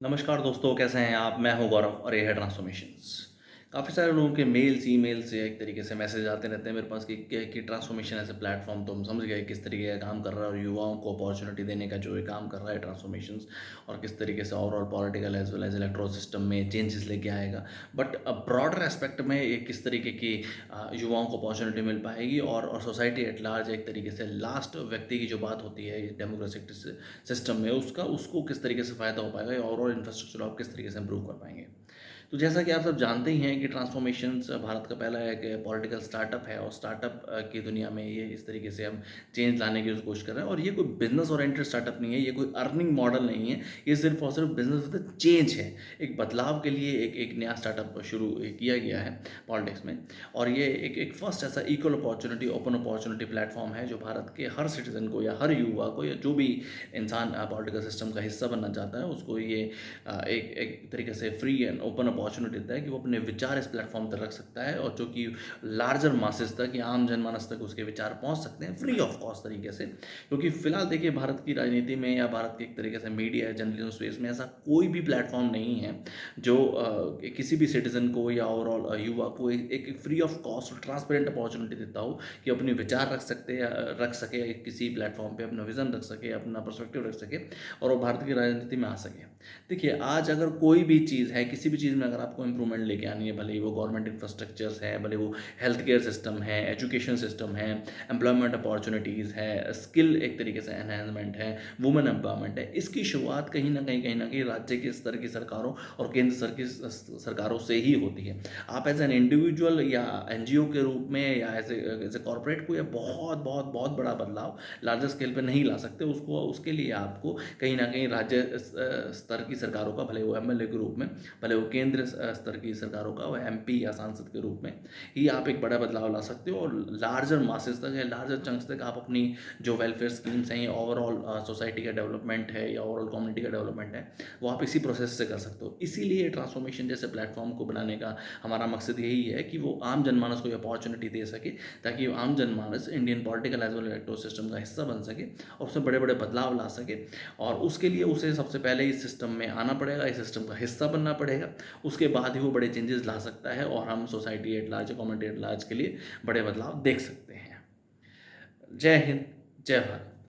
नमस्कार दोस्तों, कैसे हैं आप? मैं हूं गौरव और ये है ट्रांसफॉर्मेशंस। काफ़ी सारे लोगों के मेल्स, ईमेल से एक तरीके से मैसेज आते रहते हैं मेरे पास कि ट्रांसफॉर्मेशन एज़ अ प्लेटफ़ॉर्म तो हम समझ गए किस तरीके का काम कर रहा है और युवाओं को अपॉर्च्युनिटी देने का जो ये काम कर रहा है ट्रांसफॉर्मेशंस और किस तरीके से overall political as well as electoral system में चेंजेस लेके आएगा। बट ब्रॉडर एस्पेक्ट में ये किस तरीके की युवाओं को अपॉर्च्युनिटी मिल पाएगी और सोसाइटी एट लार्ज एक तरीके से लास्ट व्यक्ति की जो बात होती है डेमोक्रेटिक सिस्टम में उसको किस तरीके से फ़ायदा हो पाएगा या ओवरऑल इंफ्रास्ट्रक्चर आप किस तरीके से इम्प्रूव कर पाएँगे। तो जैसा कि आप सब जानते ही हैं कि ट्रांसफॉर्मेशंस भारत का पहला एक पॉलिटिकल स्टार्टअप है और स्टार्टअप की दुनिया में ये इस तरीके से हम चेंज लाने की कोशिश कर रहे हैं और ये कोई बिज़नेस ओरिएंटेड स्टार्टअप नहीं है, ये कोई अर्निंग मॉडल नहीं है, ये सिर्फ़ और सिर्फ़ बिज़नेस विद चेंज है। एक बदलाव के लिए एक नया स्टार्टअप शुरू किया गया है पॉलिटिक्स में और ये एक फर्स्ट ऐसा equal opportunity, open opportunity platform है जो भारत के हर सिटीज़न को या हर युवा को या जो भी इंसान पॉलिटिकल सिस्टम का हिस्सा बनना चाहता है उसको ये एक एक तरीके से फ्री एंड ओपन अपॉर्चुनिटी देता है कि वो अपने विचार इस प्लेटफॉर्म तक रख सकता है और जो कि लार्जर मासेस तक या आम जनमानस तक उसके विचार पहुंच सकते हैं फ्री ऑफ कॉस्ट तरीके से। क्योंकि फिलहाल देखिए भारत की राजनीति में या भारत के एक तरीके से मीडिया जर्नलिज्म स्पेस में ऐसा कोई भी प्लेटफॉर्म नहीं है जो किसी भी सिटीजन को या ओवरऑल युवा को एक फ्री ऑफ कॉस्ट और ट्रांसपेरेंट अपॉर्चुनिटी देता हो कि अपने विचार रख सके किसी प्लेटफॉर्म पे अपना विजन रख सके, अपना पर्सपेक्टिव रख सके और वो भारत की राजनीति में आ सके। देखिए, आज अगर कोई भी चीज़ है, किसी भी चीज़ में अगर आपको इम्प्रूवमेंट लेके आनी है, भले ही वो गवर्नमेंट इंफ्रास्ट्रक्चर्स है, भले वो हेल्थ केयर सिस्टम है, एजुकेशन सिस्टम है, एम्प्लॉयमेंट अपॉर्चुनिटीज़ है, स्किल एक तरीके से एनहांसमेंट है, वुमेन एम्पावरमेंट है, इसकी शुरुआत कहीं न कहीं राज्य के स्तर की सरकारों और केंद्र स्तर की सरकारों से ही होती है। आप एज़ एन इंडिविजुअल या एनजीओ के रूप में या एज़ ए कॉर्पोरेट को ये बहुत बड़ा बदलाव लार्जर स्केल पे नहीं ला सकते। उसके लिए आपको कहीं न कहीं राज्य स्तर की सरकारों का, भले वो एमएलए के रूप में, भले वो केंद्र स्तर की सरकारों का, वो एमपी या सांसद के रूप में ही आप एक बड़ा बदलाव ला सकते हो और लार्जर मासेस तक या लार्जर चंक्स तक आप अपनी जो वेलफेयर स्कीम्स हैं या ओवरऑल सोसाइटी का डेवलपमेंट है या ओवरऑल कम्युनिटी का डेवलपमेंट है, वो आप इसी प्रोसेस से कर सकते हो। इसीलिए ट्रांसफॉर्मेशन जैसे प्लेटफॉर्म को बनाने का हमारा मकसद यही है कि वो आम जनमानस को ये अपॉर्चुनिटी दे सके ताकि आम जनमानस Indian political as well electoral system का हिस्सा बन सके और उसमें बड़े-बड़े बदलाव ला सके और उसके लिए उसे सबसे पहले इस सिस्टम में आना पड़ेगा, इस सिस्टम का हिस्सा बनना पड़ेगा। उसके बाद ही वो बड़े चेंजेस ला सकता है और हम society at large, community at large के लिए बड़े बदलाव देख सकते हैं। जय हिंद, जय भारत।